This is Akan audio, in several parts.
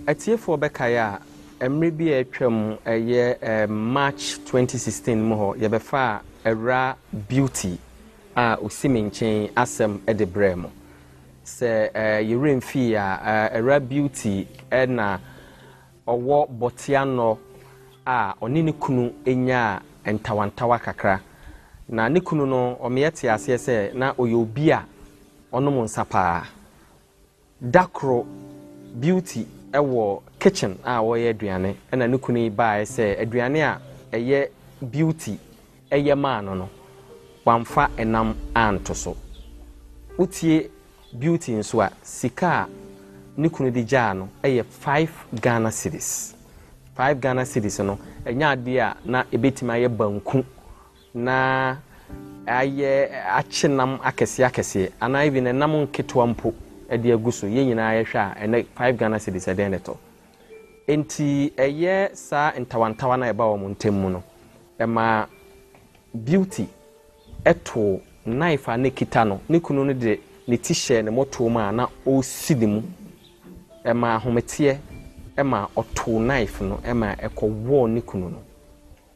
atiefo bekaya emre bi atwam eye March 2016 mo ho ye befa era beauty a osimenchen asem edebrem se yeremfi a era beauty na owo botiano a oni ne kunu enya entawantawa kakra na ne kunu no omeyete ase se na oyobi a onom nsapa dakro beauty ewo kitchen a wo ye aduane na ne kunu ba se aduane a eye beauty eye ma no wamfa enam anto so utie beauty nso a sika ne kunu di ja no eye 5 Ghana cedis 5 Ghana cedis no enya ade a na ebetima ye banku na aye achenam akese ana even enam nketwa mpo ede aguso ye nyina ye hwa ene 5 Ghana cedis ede neto enti eye sa ntawantawa na eba wo montemu no ema beauty eto knife a nekita no ne kunu no de ne t-shirt ne moto ma na o sidimu ema ahomete ema oto knife no ema ekowo ne kunu no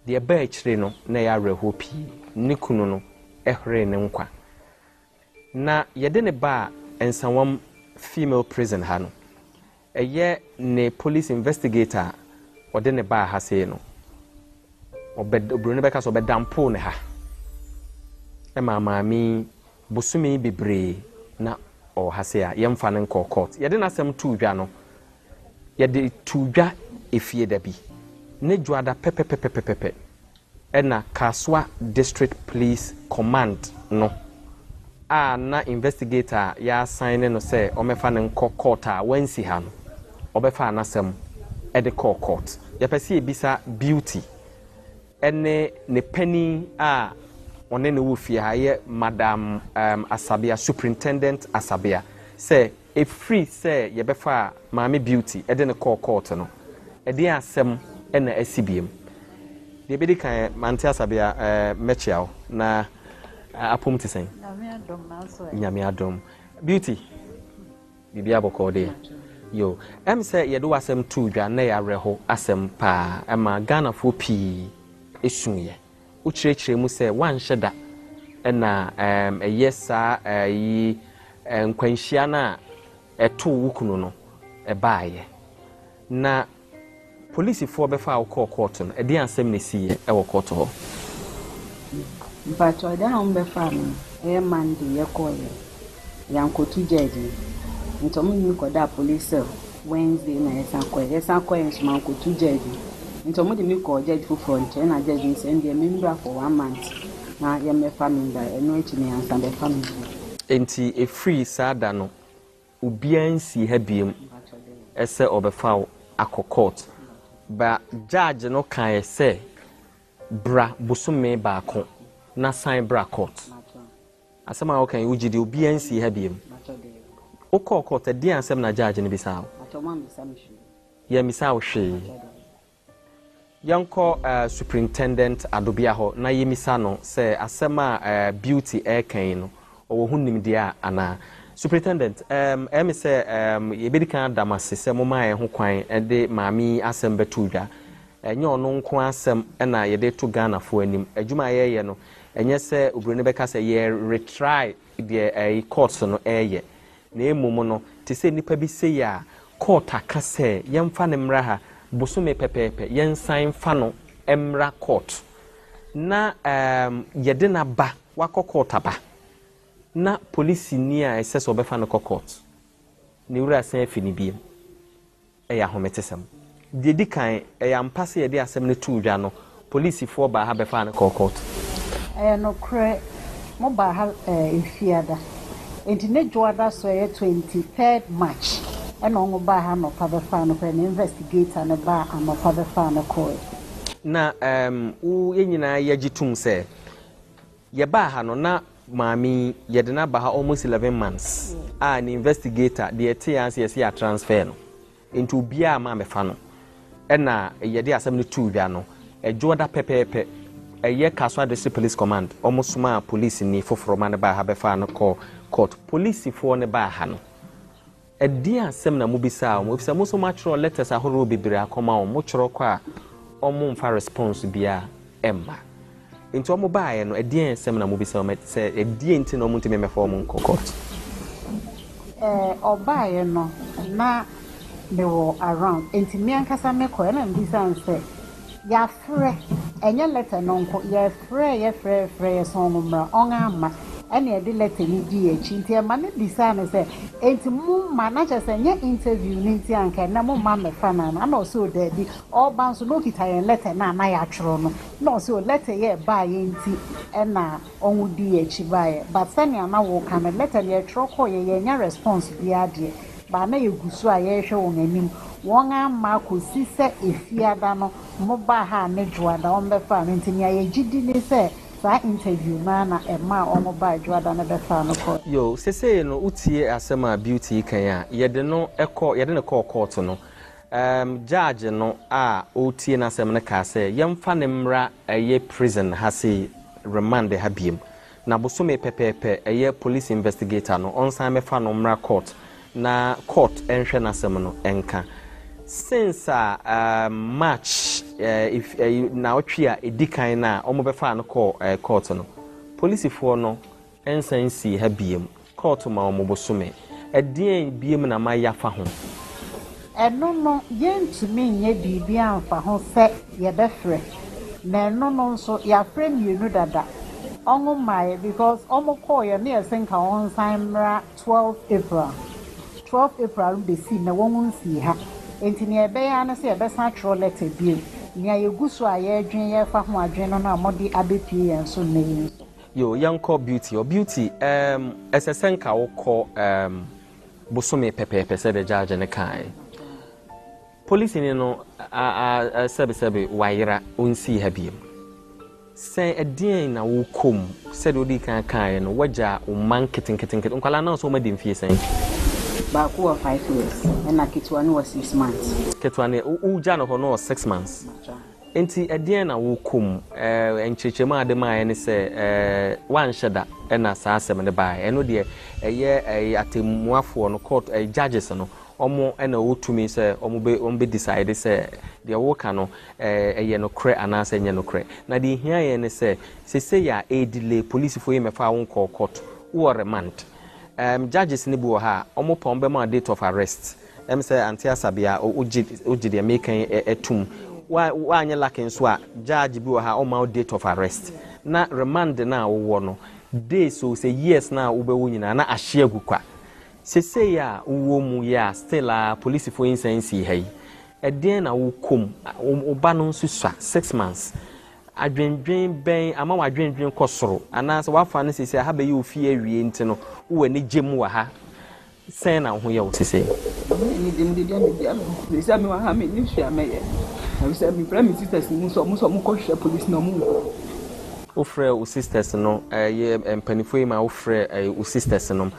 de ba akire no na ya rehopi ne kunu no ehre ne nkwa na yede ne ba ensanwam female prison ha no eye ne police investigator ode ne ba ha sei no obro beka so bedampo ne ha ema maami busumi bebre na o ha sei a yemfa ne nko court yede na asem tuudwa no yede tuudwa efie da bi ne dwada pepepepepepe ena Kaswa District Police Command no na investigator ya assign no say omefa ne nko court a wansi ha no obefa anasem ede court yapese ebisa beauty ene ne penny a one ne wo fie ha ye madam Asabia superintendent Asabia say e free say ye befa maame beauty ede ne court no ede asem ena asibiem de bedi kan mante Asabia mechiao na apom tisen nyame adom beauty bibia bokode yo say ye do asem tuudwa na ya reho asem pa ema Ghana fo pi esunye uchirechire mu se wanhyeda na yesa yi nkwanhia na eto wukunu no ebaaye na police for befa wo court no edi ansem ne siye e wo court ho but oda hom befa no e mande ye koye yankotu jeje ntomo ni koda police Wednesday na yesa koye nsuma nkotu jeje ntomo de mi ko judge for front na judge send the member for 1 month na ye me family eno echi ne ansa be family enti e free sada no obiansi ha biem ese obefa akokot ba judge no kan say bra bosume baako na sign bra court asema o kan ugidi obiansi ha biem o court de ansem na judge ne bisa ya misa wo hwe yanko superintendent adobia ho na yemisa no say asema beauty airkan no owo hunim dia ana superintendent em say yebedikan damase se moma ho kwan de maami asem betudwa enye ono nko asem na yede to Ghana fo anim adwuma ye no enye se obrone beka se ye retry the court no eye na emum no te se nipa bi se ya court aka se yemfa ne mra ha bosume pepepe yensan fa no emra court na yede na ba wako court aba na police ni a ese so befa no court ni wura san afini biem ya hometesem de dikan ya mpase yede asem ne tuudwa no police for ba ha befa no court no kre mo ba ha ifiada enti ne joada so 23rd March and on ba ha no pa befa no pe investigator ne ba ama pa befa no court na u yenyina yagitum se ye ba ha no na mami yedena ba ha almost 11 months an investigator the TNC yes ya transfer no into bia ma mefa no na yede asem ne tuudwa no ejoda pepepe eye Kaswa District Police Command almost ma police ni foforo ma ne ba ha befa no court police for ne ba ha no ɛdi asɛm na mobisa mo bisa mo so matro letters ahoro bibire akoma mo chro kwa omo mfa response bia emma nti omo baaye no ɛdi asɛm na mobisa mo sɛ ɛdi nti no mo ntime mefa mo court obaaye no na they were around enti me ankasa me ko na mbisa nse ya frɛ enye letter no nko ya frɛ so ngomra onga ma ene e de letter ni di echi nti e ma ne bisa ne se enti mu ma na che se nye interview ni nti anka na mu ma me fa na na so de di all bounce no kita yen letter na ya tworo no no so letter ye ba ye nti e na onwu di echi ba ye but sani na wo ka me letter ye tworo ko ye nya response bi ade ba na ye gusu a ye hwe won anim won ama ko si se efiada no mo ba ha ne joada on be fa nti nya ye gidi ni se sa interview na ema omo ba joada na be fa no ko yo sese no utie asema beauty kan ya ye de no court no judge no a utie na asem na ka se yemfa ne mra eye prison ha se remand ha biem na bosome pepepe eye police investigator no onsan me fa no mra court na court enhwe na asem no enka since March if na otwe a edikan na omo be fa no court no police for no ensan si ha biem court ma omo bosome edien biem na ma yafa ho eno no yentumi nye bibia amfa ho se ye befre na eno no nso ya frame you dada ongo mai because omo call ye na senka on samra 12 April be see na won si ha enti ne ebe ya na se ebe san tro letter bi ni ayeguso aye adwen ye fa ho adwen no na modi abepie yen so na yin yo yanko beauty or beauty esesenka wo ko bosome pepepe se de judge ne kai police ni no sebe wayira onsi ha biem se edien na wo kom se de odi kan kan no waja o man keten nkwala na so ma de mfie sen ba ko 5 years na kitwa no 6 months kitwa ne uja no no 6 months enti edien na wo kom enchechema ade ma ne se wan sheda na sa asem ne ba eno de eye atemuafo no court judges no omo na wotumi se omo be decide se de wo ka no eye no kre anase nye no kre na de hia ye ne se ya delay police fo yemefa won court wo remand judges ni bu ha omo pon be ma date of arrest say anti asabia oji de mekan etum wa anya lakin so a judge bi ha o ma date of arrest na remand na wo no day so say years na wo be wo nyina na ahye agukwa sese ya wo mu ya still police for instance hai eden na wo kom oba no nso swa 6 months adwendwen ben ama wa adwendwen kosoro anase wafa ne sese ha be ye ofie awie nti no wo ne gem wa ha sen na ho ye wo sese ni dem de dia me sese me wa ha me ni hwia me ye na sese me prime sisters mu so mo ko hwia police na mu ofre o sisters no ye empanifo ma ofre o sisters no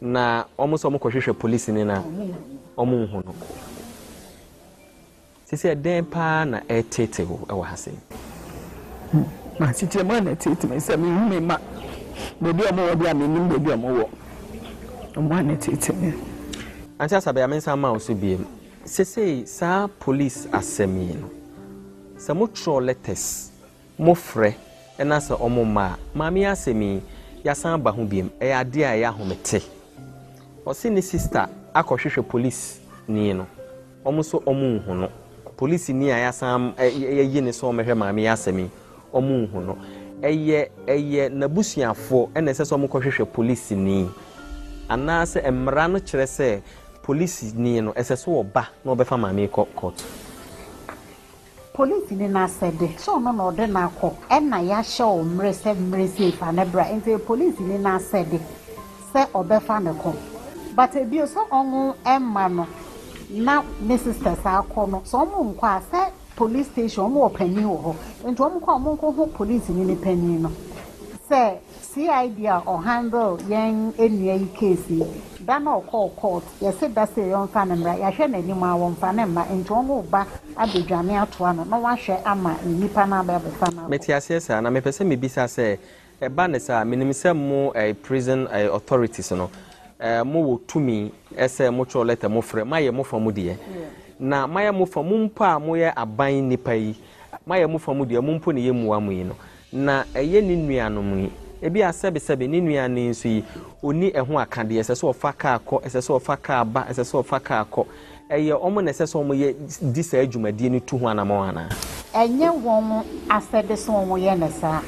na omuso mo kohwehwe police ni na omu hu no sisi den pa na etete ho e wa hase ma titi ma na tete me se me ma bebi omo wo bia me nim bebi omo wo omo na tete me anti asabe ya mensa ma oso biem sisi sa police asemi no sa mo tro letters mo frɛ ena se omo ma mi asemi ya san ba ho biem e ade a ya homete o si ni sister akohwehwe police ni no omo so omo hu no police ni a ya san ye ne so omehwe ma mi asemi omo hu no eye na busuafo ena se so omo kohwehwe police ni ana se emra no kire se police ni no ese so oba na obefa ma mi court police ni na sede so no no de na ko na ya show mrese fa na bra ente police ni na sede se obefa ne ko but ebio so onwu emma no na me sisters akono so mo nkwa se police station mo opani wo ho ente mo kwa mo ko ho police ni pani no se CID or handle yen enua yi case da na call court ye se da se yon fa nemra ya hwe na nim a won fa nemma enti won ba abedwane atoa no na wa hwe ama nipa na ba be fa na metiase sa na me pese me bisa se e ba ne sa minim se mo prison authorities no mo wo tumi ese mo cho letter mo frɛ maye mo fa mu de na maye mo fa mu mpa mo ye aban nipa yi maye mo fa mu de mo mpo ne ye muwa mu yi no na eye ni nuanom yi ebi asebe ni nuane nso yi oni eho akade ese so ofa ka akọ ese so ofa ka aba ese so ofa ka akọ eye omo na ese so omo ye di sa adwumadie ni tu ho anamo ana enye won asede so omo ye ne sa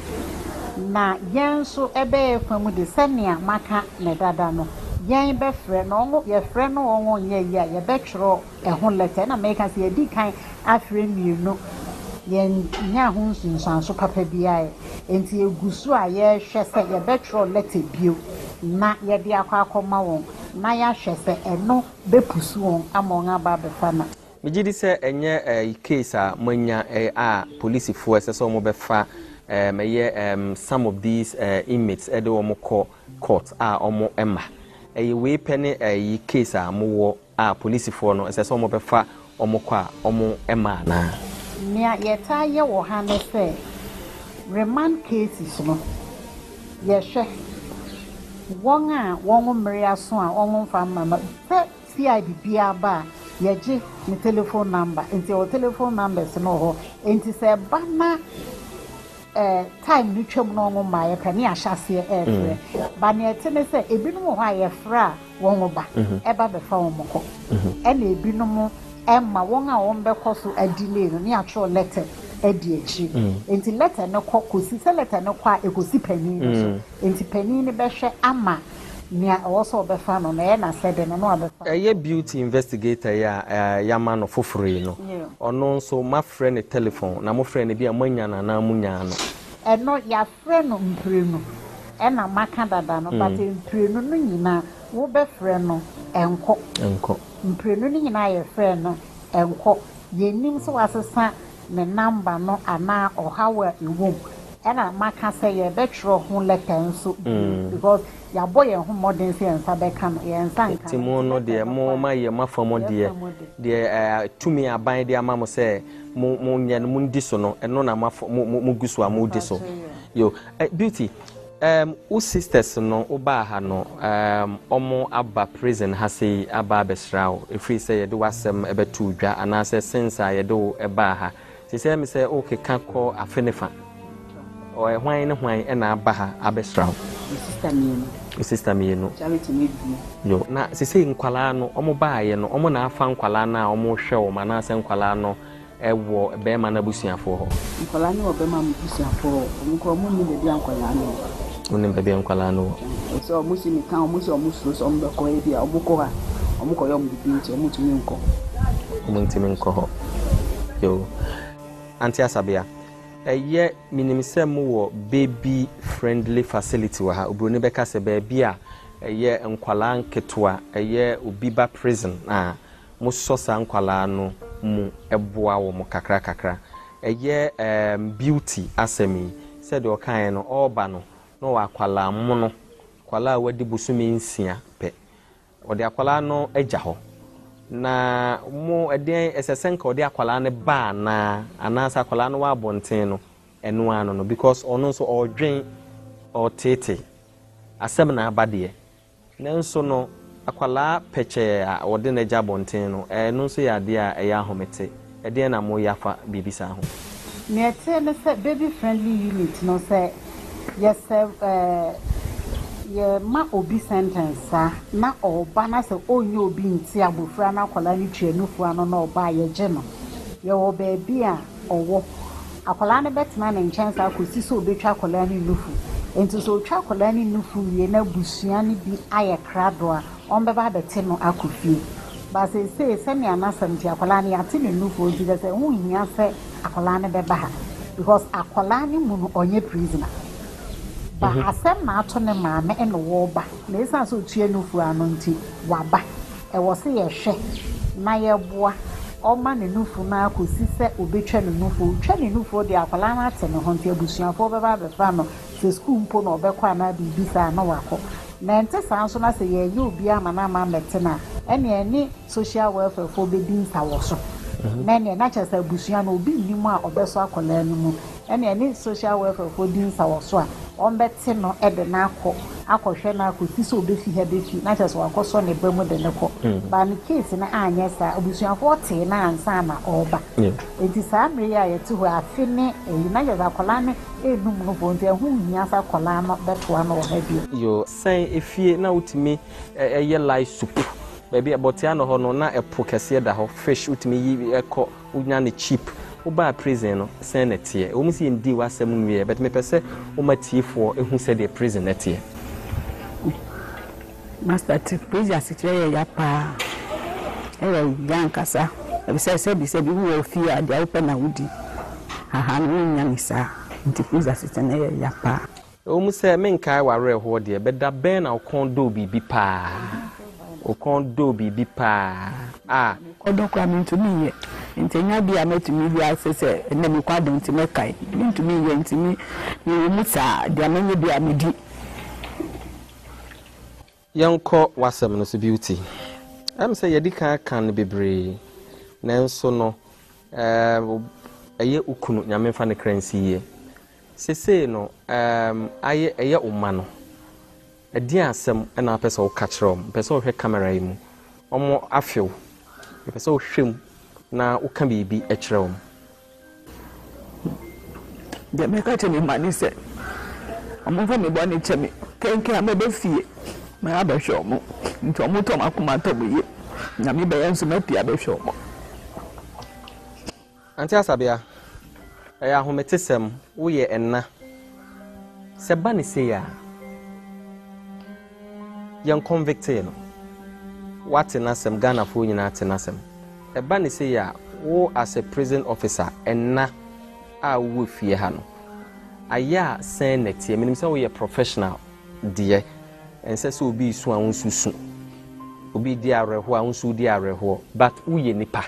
na yen so ebe efamu de senia maka ne dada no yen be frɛ no onwo ye frɛ no onwo ye ya ye be twro eho letter na make us ye di kan afrɛ mienu yen nya ho nsunsanso papa biae enti egusu a ye hwɛ sɛ ye be twro letter bio na ye de akwa won na ya hwɛ sɛ eno be pusu won amon aba be fa na megidi sɛ enye case a manya a police fo ese so mo be fa some of these inmates edo omo court a omo emma we penny case a mo a police for no ese so omo be fa omo kwa omo emma na nia yeta ye wo ha ne se remand cases no ye hwe won a won mmere aso a won fa mama se CID bia ba ye gi ni telephone number enti o telephone numbers no ho enti se ba na time ni twam no ngo ma ye ka ni ahyase efre ba ne etene se ebinom ho aye fra won ba eba be fa won moko e na ebinom emma won a won be koso adile no ni atro letter edi echi enti letter no kosi se letter no kwa ekosi pani no so enti pani ni be hwe ama nia also be fa no na na said no no be fa ye beauty investigator ya man of foforo no ono nso ma frɛ ne telephone na mo frɛ ne bia manya na munya no eno ya frɛ no mprenu na maka dada no but mprenu no nyina wo be frɛ no enko mprenu no nyina ye frɛ no enko yenim so wasesa ne number no ana ohawa ewom na maka sɛ ye be twro ho letter nso because ya boy ho modern science abeka no ye nsanka timo no de mo ma ye mafamo de tumi aban de ama mo se mo nya no mo ndi so no eno na mo gusu a mo di so yo beauty u sisters no oba ha no omo aba prison ha sei aba besrao efri se ye de wasem ebetu dwa ana se sense a ye de eba ha se me se o keka ko afenefa o hwan ne hwan na aba ha abesrao sister me no charity me yo na sese nkwala no omo baaye no omo na afa nkwala na omo hwe o ma na se nkwala no ewo be ma na busuafo ho nkwala ni obe ma busuafo omo ko omo ni bebi nkwala no oni bebi nkwala no so omo si mi kan omo si omo so omo be ko e bia omo ko ha omo ko yo omo bi nti omo tumi nko omo ntimi nko ho yo anti asabia eye minimisem wo baby friendly facility wa ha obroni beka se baby a eye nkwala nketoa eye obiba prison a mo sosa nkwala no mu eboa wo mo kakra eye beauty asemi said o kan no oba no no wa kwala mo no kwala wadi busumi nsia pe odi akwala no agya ho na mo eden esesenka odi akwala ne ba na anasa akwala no wa bonten no eno ano no because ono so odwen otete asem na abade nanso no akwala peche a odi na agya bonten no eno so ya de a eya ahomete eden na mo yafa bibisa ho me tell say baby friendly unit no say yes ye ma obi sentence na oba na se onye obi nti abofra na akwala ni tuanufu ano na oba ye je no ye wo baby a owo akwala ne betena ne nkyɛnse akosi so obetwa akwala ni nufu enti so otwa akwala ni nufu ye na busua ni bi aye krado a onbeba bete no akofie ba se me anasam ti akwala ni ate ne nufu odi de se hu hia se akwala ne beba ha because akwala ni mu no onye prisoner ba asem na ato ne maame eno wo ba na esa so tue nufu ano nti waba e wo se ye hwe na ye boa oma ne nufu na akosi se obetwa ne nufu twa ne nufu de akwala na ate ne ho nti abusuafo beba be fa no se school mpo na obekwa na bibisa na wako na ente sanso na se ye ye obi ama na ma metena ene social welfare for bedi nsa wo so na ene na chese abusua na obi nimu a obeso akwala no mu ene social welfare for di nsa wo so a ombete no ede na akọ akɔhwɛ na akɔsi sɛ obefi ha befi na kyerɛ sɛ wakɔsɔ ne ba mu de ne kɔ ba ne case na anyɛ saa obusuafoɔ tee na ansa na ɔba enti saa mmere a yɛte hɔ afe ne ɛyi na yɛdze akɔla ne enum no bo nti ɛho hia sa akɔla no bɛtoa no wɔ ha bio yo san efie na wotumi ɛyɛ live soup baby abotia no hɔ no na ɛpo kɛse da hɔ fish wotumi yi ɛkɔ unya ne cheap uba prison no sen netie o mu si ndi wasɛm nwie but me pɛsɛ o matiefo ehu sɛ de prison netie master t prison situation ya pa yan kasa sɛ bi wo fi a de open na wudi aha no nya ni sa nti prison situation ya pa o mu sɛ menkai ware ho de bɛda bɛn na okon do bibi pa okon do bibi pa kodokwa mentumi ye ntenya bia metumi bia sese na me kwado ntime kai mentumi ye ntimi ye musa de amenye bia medi yanko wasem no so beauty am say yedi kan bebre nanso no eye ukunu nyame fa ne kransi ye sese no aye eye umma no edi asem na apesa wo kachrom pesa wo hwe camera yi mu omo afew pesa wo hwem na uka bibi ekyerɛw de me ka temi mani se omo fa me bɔ ne kyemi kenken amebe fie ma abɛhwɛ omo nti omo to makoma to boye na me bɛyɛ nso ma pia bɛhwɛ omo anti asabia ɛyɛ ahometesɛm wo yɛ enna sɛ ba ne se ya yan convicted no what na sem Ghana fo nyina tenasem eba ne say ya wo as a prison officer enna a wo fie ha no aya sen netie minim say wo ye professional de ense say obi su an susu obi di areho an su di areho but wo ye nipa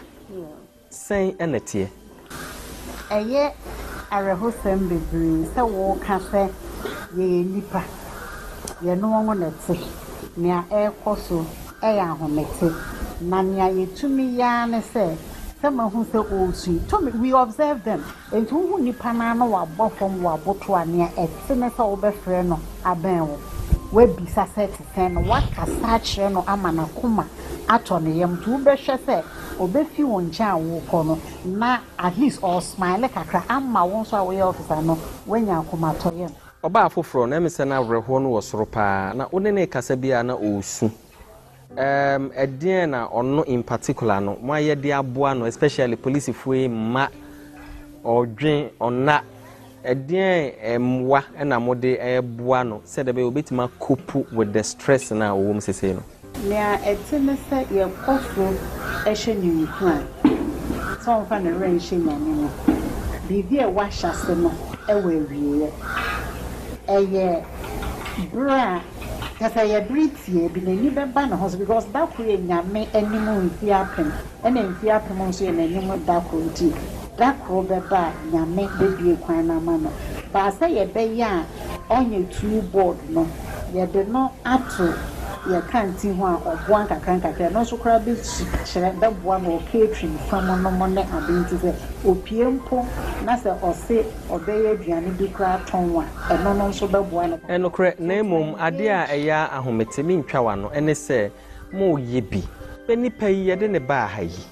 sen enetie eye areho sem bebre say wo ka say ye nipa ye no won nete nia ekoso eya ahomete na nia yetumi ya ne se mahu se osu to we observe them and who nipa na no wa bofom wa boto ania etene se wo be frɛ no aben wo we bisa set sen what kasa kyerɛ no ama na kuma ato ne yam to be hwɛ se obefi won ncha wo kɔ no na at least or smile kakra ama won so away officer no wenya akoma to yam oba afoforo na emese na awerɛho no wɔ soro pa na one ne kasa bia na osu edien na ono in particular no mo ayede aboa no especially police fue ma odwen ona edien emwa na mode eboa no said be obetima cope with the stress na wo msese no mea etene se ye kofo ehye nyuku a so fa na ran hye nyane no bibi e wa hyase no ewe wiye eye bra kasa ye britie bi na ni beba na hospital because that kure nyame animu mfiapem ena mfiapem nso ye na animu da kure that kure beba nyame bebie kwan na ma no ba say ye be ya onye two board no ye de no ato ye kanti ho a oboan kakra no so kra be chere da boa no catering fam no mo ne abinti se opiempo na se ose obeye aduane bi kra tonwa eno no so ba boa no eno kre na emom ade a eya ahometemi ntwawa no ene se mo ye bi benipa yi de ne ba ha yi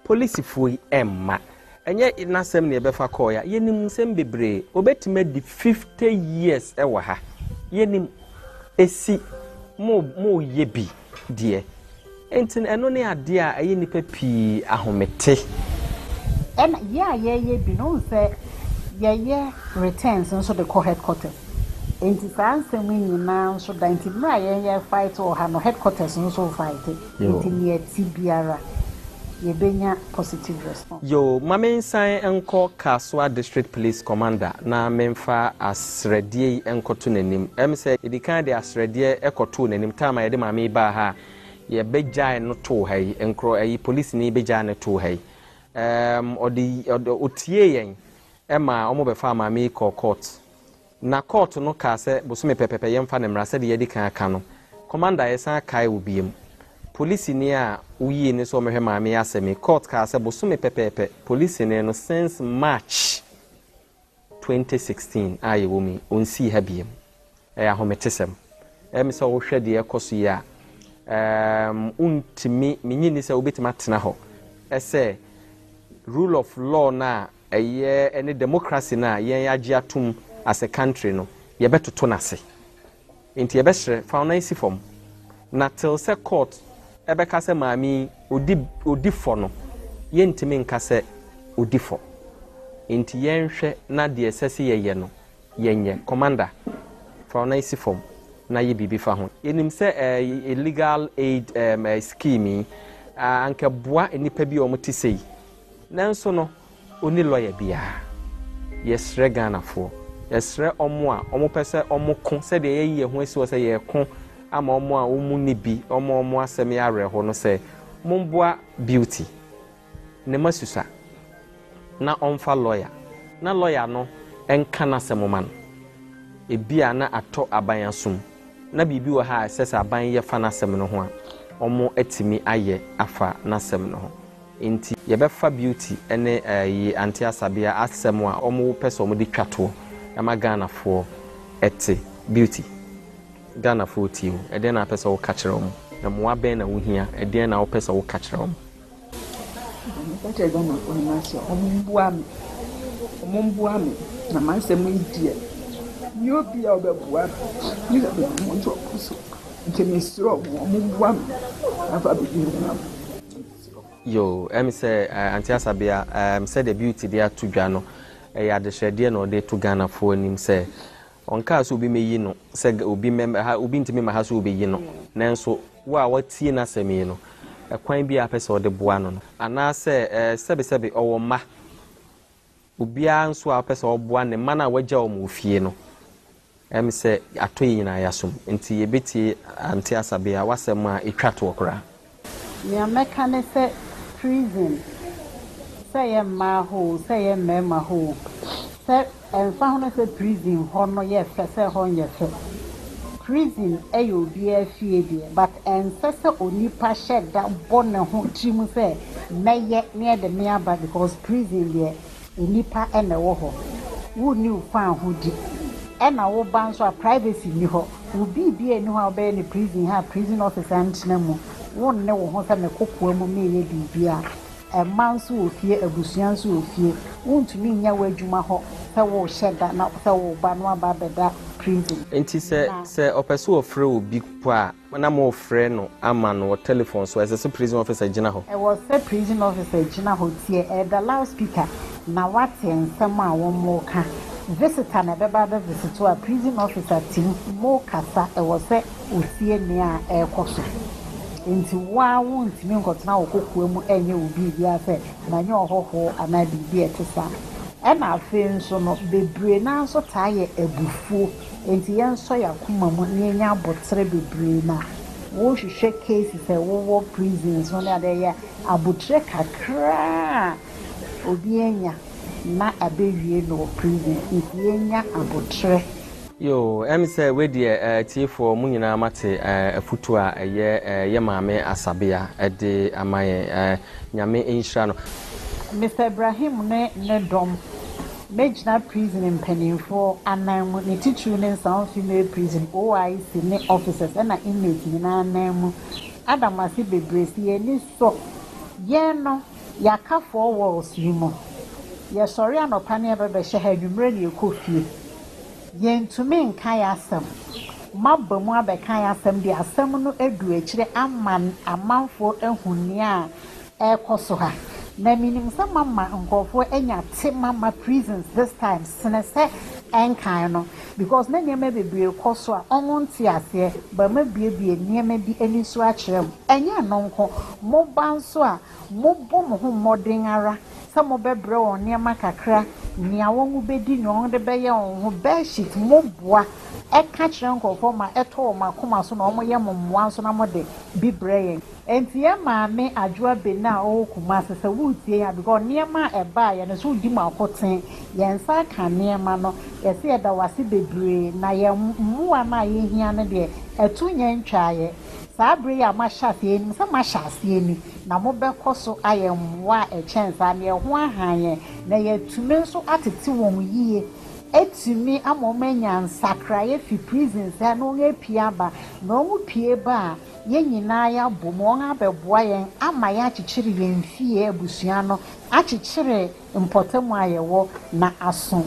police fuoi emma enye nasem ne be fa call ya yenim nsem bebre obetima di 50 years ewa ha yenim esi mo ye bi de entin eno ne ade a eye nipa pi ahomete en ye bi no se ye returns nso the co headquarters enti sansem nyina nso da enti mra ye fight or ha no headquarters nso fight enti ne tibiara ye benya positive response yo mamensan enko Kaswa district police commander na memfa asredie enkoto nanim say edikan de asredie ekoto nanim tama ye de mame ba ha ye begjae no to hai enkro ayi police ni begjae no to hai odi otie yen ema omo be fa mame ko court na court no ka se bosome pepepe yemfa ne mra se de ye dikan aka no commander yesan kai obiem police ni a uyi ni so mehwe maame asemi court ka se bosome pepepe police ni no since March 2016 aye womi onsi ha biem ahometesem so wo hwɛ de ekoso ya untimi minyini se obetima tena ho ese rule of law na any democracy na yen agye atum as a country no ye betoto nase enti ye behre fa ona isi form na till se court ebeka se maami odi fo no ye ntimi nka se odi fo enti yen hwe na de esese ye no yenye commander fa ona isi form na ye bibi fa ho enim se illegal aid scheme anka boa enipa bi o moti sei nanso no oni lawyer bia yesre Ghana fo yesre omo a omo pese omo ko se de ye ho asi o se ye ko ama omo a omu ni bi omo asem ya re ho no se momboa beauty ne masusa na onfa lawyer na lawyer no enka na semoman ebia na ato abanyasum na bibi wo ha sese aban ye fa na asem no ho a omo etimi aye afa na asem no ho inti yebefa beauty ene yi anti asabia asem a omo pese omo di twato ama Ghana fo ete beauty Ghana fo ti e den na pese wo ka kire omo na mo aben na wo hia e den na wo pese wo ka kire omo Pete Ghana fo ni ma se omo mbua mi na ma se mo idie ni obi a obebua ni da be mo nto kuso nke mi sro omo mbua mi afa be na yo say anti asabia say the beauty there to Ghana ya de shede no de to Ghana fo nim say onka so obi meyi no say obi member ha obi ntimi ma ha so obi yi no nanso wo a watie na semi no kwan bi a pese ode boa no ana say sebe owo ma obi a nso a pese oboa ne mana wagya o mu fie no say atoyi na yasum nti yebeti anti asabia wasem a etwato okra me meka ne say prison say ma ho say mema ho say fa hono say prison hono ye fe say hon ye fe prison ayo bi afie bi but say onipa shed that born ho timu say meye near the nearby because prison there onipa ene wo ho wo ni fan ho di ena wo ban so a privacy ni ho wo bi eni ho obey ni prison ha prison officer antena mu won ne wo ho sa me kokua mu me ye bibia e manso ofie abusuanso ofie wontumi nya wadwuma ho se wo sheda na se wo ba no aba beda prison enti se opeso ofre obi po a na mo ofre no ama no telephone so as a prison officer gina ho e was a prison officer gina ho tie the loudspeaker na wate nsem a wo mo ka visitor na beba be visit to a prison officer team mo kasa e was a otie ne a e koso enti wa wonti mi nkotena okokua mu enye obi bia se na nye ohoho ana bibia etesa e na afi nso no bebre na nso taaye ebufuo enti yenso yakoma mu ne nya abotre bebre na wo hwehwe case se wo prisons no na dey abotre kakra obi enya na abewie no prison enti enya abotre yo say we de tie for mu nyina mate afutu a ye maame asabia de amaye nyame Nhyira no Mr. Ibrahim ne dom mejna prison in Pennyfo anam ne titru ne South Female Prison OIC ne officers na inmate nyina anam adamasi bebresi eni so ye no yaka 4 walls yimo ye sorry anopa ne bebe hye ha nwumre ne ekofie yentumi nka yasem mabamu abeka yasem di asem no edu ekire amanfo ehuni a ekoso ha na minim se mama nkofo enya te mama prisons this time senese enkan no because na nyema bebre koso a onwonti ase ba ma biebie nyema bi ani so a kirem enya no nko mo banso a mo bom ho modern ara sa mo bebre won nyema kakra nia won bedi nyon de beye on ho bedsheet mo boa e ka kirem nkofo ma eto ma koma so na omo ye mommoa so na mo de bibre enti e maame adwoa be na o kuma sese wutie ya because niema eba ya no so di ma akoten yensa ka niema no yesi eda wase bebre na ye mmuwa na ye hia ne de etu nya ntwaye sabre ya mashase eni se mashase eni na mo bekoso aye mwa e chensa ne ho ahan ye na ye tume so atete won yiye etimi amomenya nsakraye fi prison se no ngepia ba no mu pie ba ye nyina ya bom won abeboa yen ama ya chichiri yen fie abusua no achichiri mpotemu ayewo na aso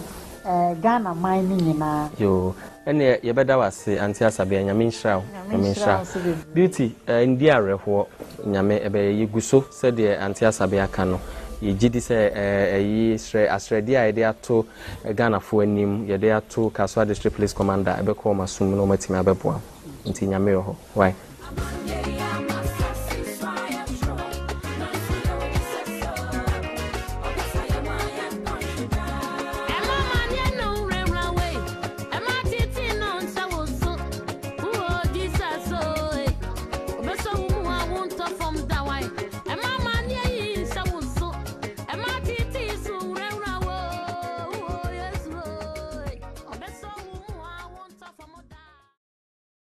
Ghana mine nyina yo ene ye beda wase anti asabe nyame nhyira beauty ndi areho nyame ebe yiguso se de anti asabe aka no ye gidi se yi asredi a ye ato Ghana fo anim ye de ato Kaswa district police commander ebe ko masum no matimi abeboa nti nyame yo ho why